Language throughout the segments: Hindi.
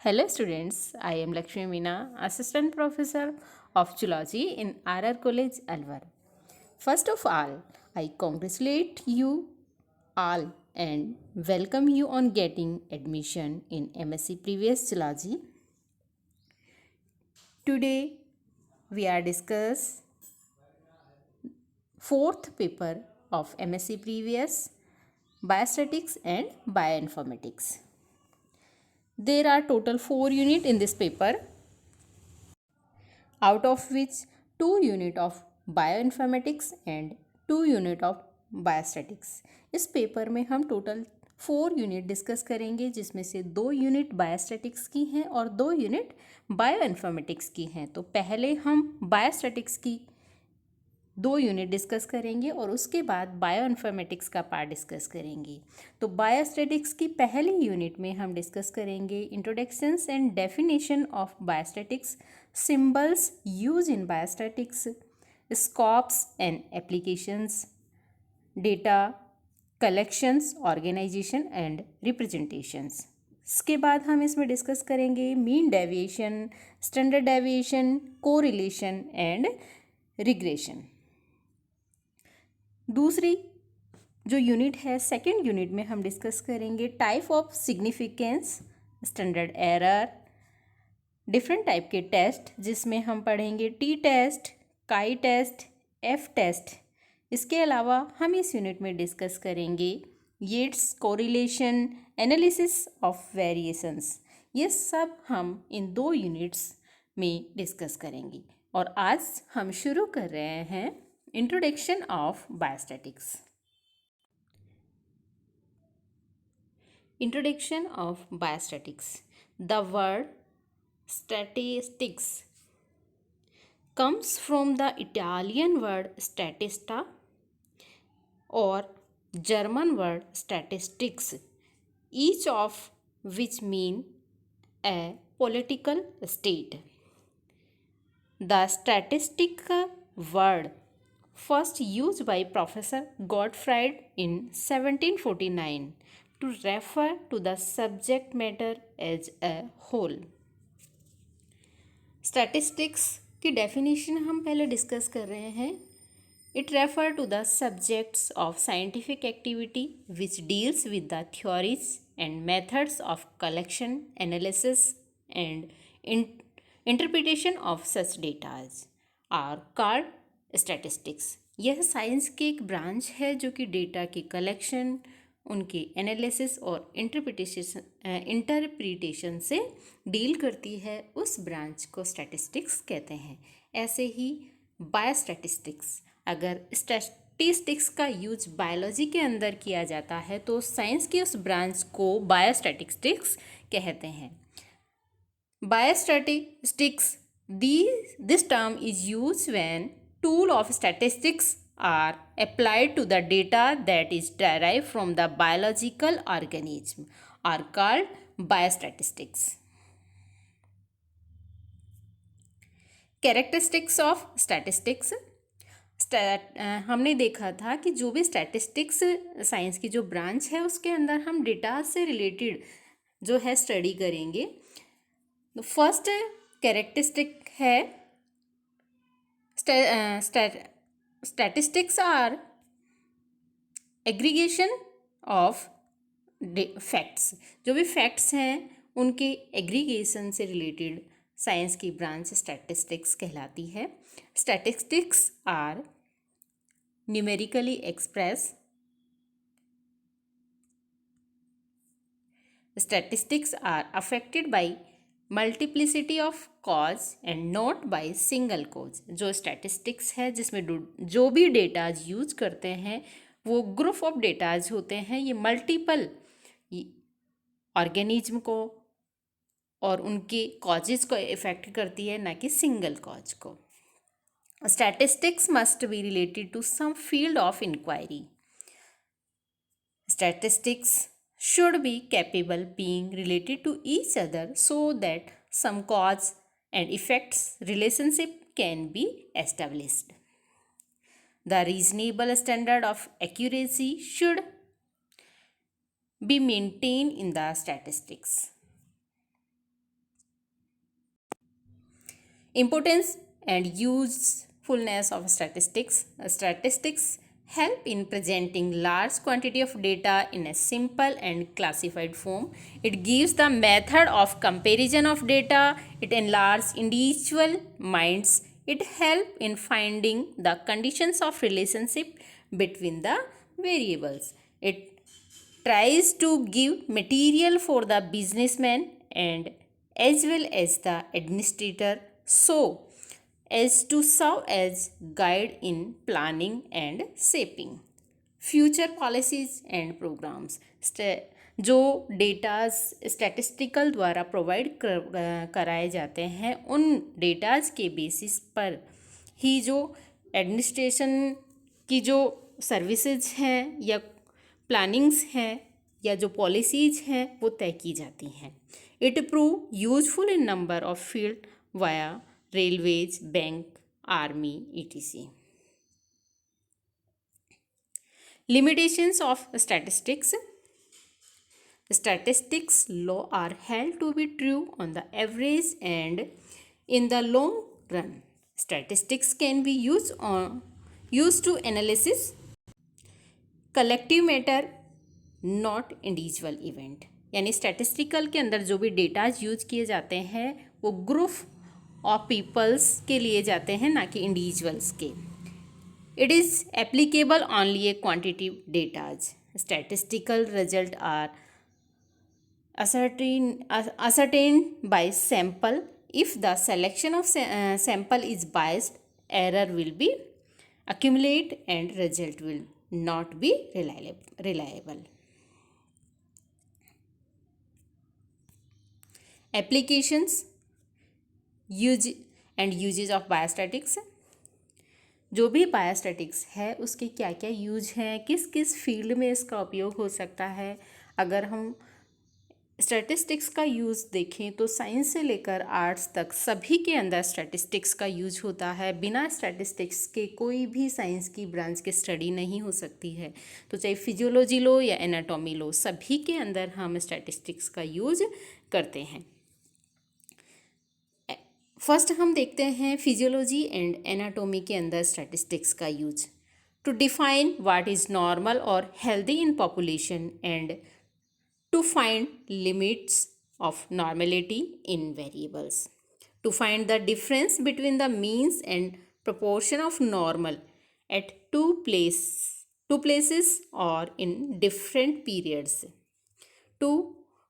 Hello students, I am Lakshmi Meena, Assistant Professor of Zoology in RR College, Alwar. First of all, I congratulate you all and welcome you on getting admission in MSc Previous Zoology. Today we are discuss fourth paper of MSc Previous Biostatics and Bioinformatics. There are total 4 units in this paper, out of which 2 unit of bioinformatics and 2 unit of biostatics. इस पेपर में हम टोटल 4 यूनिट डिस्कस करेंगे, जिसमें से 2 यूनिट बायोस्टैटिक्स की हैं और 2 यूनिट बायोइन्फॉर्मेटिक्स की हैं। तो पहले हम बायोस्टैटिक्स की 2 यूनिट डिस्कस करेंगे और उसके बाद बायोइन्फॉर्मेटिक्स का पार्ट डिस्कस करेंगे। तो बायोस्टैटिक्स की पहली यूनिट में हम डिस्कस करेंगे introductions and definition of biostatistics, symbols use in biostatistics, scopes and applications, data collections, organisation and representations. इसके बाद हम इसमें डिस्कस करेंगे mean deviation, standard deviation, correlation and regression. दूसरी जो यूनिट है, सेकंड यूनिट में हम डिस्कस करेंगे type of significance, standard error, different type के टेस्ट, जिसमें हम पढ़ेंगे t test, chi test, F test. इसके अलावा हम इस यूनिट में डिस्कस करेंगे Yates correlation, analysis of variations. ये सब हम इन 2 यूनिट्स में डिस्कस करेंगे। और आज हम शुरू कर रहे हैं introduction of biostatics. Introduction of biostatics. The word statistics comes from the Italian word statista or German word statistics, each of which mean a political state. The statistic word first used by Professor Gottfried in 1749 to refer to the subject matter as a whole. Statistics की definition हम पहले डिस्कस कर रहे हैं. It refers to the subjects of scientific activity which deals with the theories and methods of collection, analysis and interpretation of such data are called statistics. यह साइंस की एक ब्रांच है जो कि डेटा की कलेक्शन, उनके एनालिसिस और इंटरप्रिटेशन से डील करती है। उस ब्रांच को स्टैटिस्टिक्स कहते हैं। ऐसे ही बायोस्टैटिस्टिक्स, अगर स्टैटिस्टिक्स का यूज बायोलॉजी के अंदर किया जाता है तो साइंस की उस ब्रांच को बायोस्टैटिस्टिक्स कहते हैं। Biostatistics, this term is used when tool of statistics are applied to the data that is derived from the biological organism are called biostatistics. Characteristics of statistics. हमने देखा था कि जो भी स्टैटिस्टिक्स साइंस की जो ब्रांच है उसके अंदर हम डेटा से रिलेटेड जो है स्टडी करेंगे। फर्स्ट कैरेक्टरिस्टिक है statistics are aggregation of facts. जो भी फैक्ट्स हैं उनके एग्रीगेशन से रिलेटेड साइंस की ब्रांच स्टैटिस्टिक्स कहलाती है। Statistics are numerically express. Statistics are affected by multiplicity of cause and not by single cause. जो स्टैटिस्टिक्स है जिसमें जो भी डेटाज यूज करते हैं वो ग्रुप ऑफ डेटाज होते हैं। ये मल्टीपल ऑर्गेनिज्म को और उनके कॉजेज को इफेक्ट करती है, ना कि सिंगल कॉज को। Statistics must be related to some field of inquiry. Statistics should be capable being related to each other so that some cause and effects relationship can be established. The reasonable standard of accuracy should be maintained in the statistics. Importance and usefulness of statistics. Statistics help in presenting large quantity of data in a simple and classified form. It gives the method of comparison of data. It enlarges individual minds. It helps in finding the conditions of relationship between the variables. It tries to give material for the businessman and as well as the administrator, so as to serve as guide in planning and shaping future policies and programs. जो डेटाज स्टैटिस्टिकल द्वारा प्रोवाइड कराए जाते हैं, उन डेटाज के बेसिस पर ही जो एडमिनिस्ट्रेशन की जो सर्विसेज हैं या प्लानिंग्स हैं या जो पॉलिसीज हैं वो तय की जाती हैं। It prove useful in number of field via railways, bank, army etc. Limitations of statistics. Statistics law are held to be true on the average and in the long run. Statistics can be used to analysis collective matter, not individual event. यानी स्टैटिस्टिकल के अंदर जो भी डेटाज यूज किए जाते हैं वो ग्रुप ऑफ पीपल्स के लिए जाते हैं, ना कि इंडिविजुअल्स के। It is applicable only a quantitative data. Statistical results are ascertained by sample. If the selection of sample is biased, error will be accumulated and result will not be reliable. Applications, use and uses of biostatics. जो भी बायोस्टैटिक्स है उसके क्या क्या यूज हैं, किस किस फील्ड में इसका उपयोग हो सकता है। अगर हम स्टैटिस्टिक्स का यूज़ देखें तो साइंस से लेकर आर्ट्स तक सभी के अंदर स्टैटिस्टिक्स का यूज होता है। बिना स्टैटिस्टिक्स के कोई भी साइंस की ब्रांच की स्टडी नहीं हो सकती है। तो चाहे फिजियोलॉजी लो या एनाटॉमी लो, सभी के अंदर हम स्टैटिस्टिक्स का यूज करते हैं। फर्स्ट हम देखते हैं फिजियोलॉजी एंड एनाटॉमी के अंदर स्टैटिस्टिक्स का use. To define what is normal और healthy in population and to find limits of normality in variables. To find the difference between the means and proportion of normal at two places or in different periods. To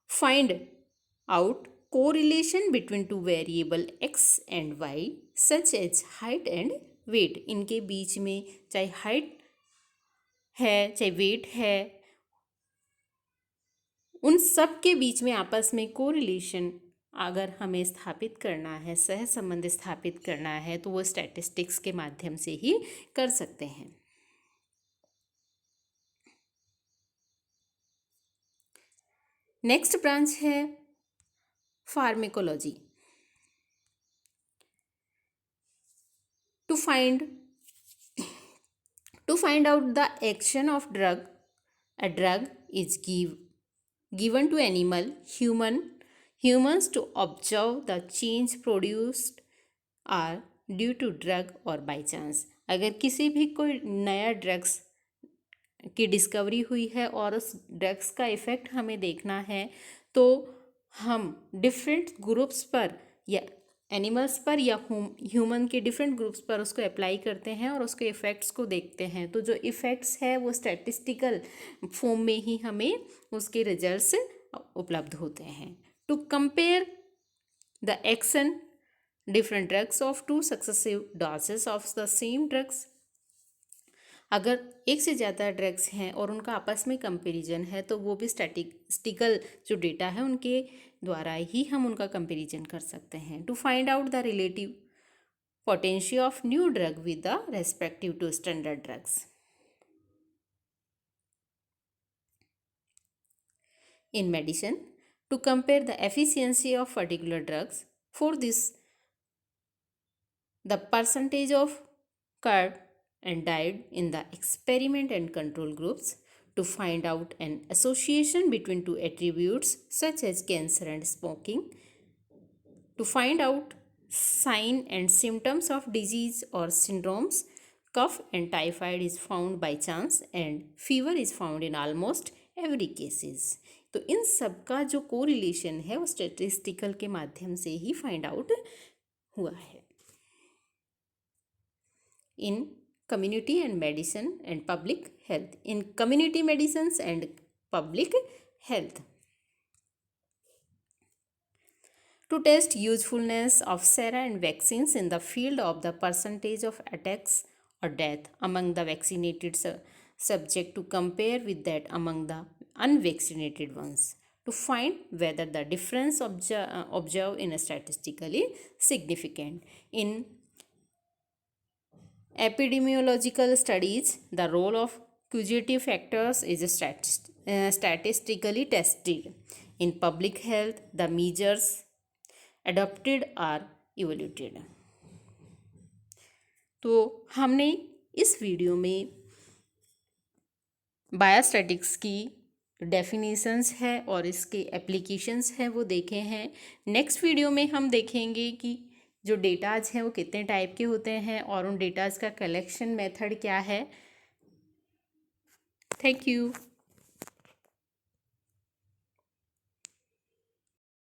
find out correlation between two variable x and y such as height and weight. इनके बीच में चाहे हाइट है चाहे वेट है, उन सब के बीच में आपस में कोरिलेशन अगर हमें स्थापित करना है, सह संबंध स्थापित करना है, तो वो स्टैटिस्टिक्स के माध्यम से ही कर सकते हैं। नेक्स्ट ब्रांच है pharmacology. To find out the action of drug, a drug is given to animal, humans to observe the change produced are due to drug or by chance. अगर किसी भी कोई नया ड्रग्स की डिस्कवरी हुई है और उस ड्रग्स का इफ़ेक्ट हमें देखना है, तो हम डिफरेंट ग्रुप्स पर या एनिमल्स पर या ह्यूमन के डिफरेंट ग्रुप्स पर उसको अप्लाई करते हैं और उसके इफ़ेक्ट्स को देखते हैं। तो जो इफ़ेक्ट्स है वो स्टैटिस्टिकल फॉर्म में ही हमें उसके रिजल्ट्स उपलब्ध होते हैं। To compare the action different drugs of two successive doses of the same drugs. अगर एक से ज़्यादा ड्रग्स हैं और उनका आपस में कंपैरिजन है, तो वो भी स्टैटिस्टिकल जो डेटा है उनके द्वारा ही हम उनका कंपैरिजन कर सकते हैं। To find out the relative potential of new drug with the respective to standard drugs. In medicine, to compare the efficiency of particular drugs. For this, the percentage of cured and died in the experiment and control groups. To find out an association between two attributes such as cancer and smoking. To find out sign and symptoms of disease or syndromes. Cough and typhoid is found by chance and fever is found in almost every cases. तो इन सब का जो कोरिलेशन है वो स्टेटिस्टिकल के माध्यम से ही फाइंड आउट हुआ है. इन community and medicine and public health. In community medicines and public health, to test usefulness of sera and vaccines in the field of the percentage of attacks or death among the vaccinated subject to compare with that among the unvaccinated ones, to find whether the difference observed in a statistically significant. In epidemiological studies, the role of causative factors is statistically tested. In public health, the measures adopted are evaluated. तो हमने इस वीडियो में बायोस्टैटिक्स की डेफिनेशंस है और इसके एप्लीकेशंस हैं वो देखे हैं. नेक्स्ट वीडियो में हम देखेंगे कि जो डेटाज हैं वो कितने टाइप के होते हैं और उन डेटाज का कलेक्शन मेथड क्या है. Thank you.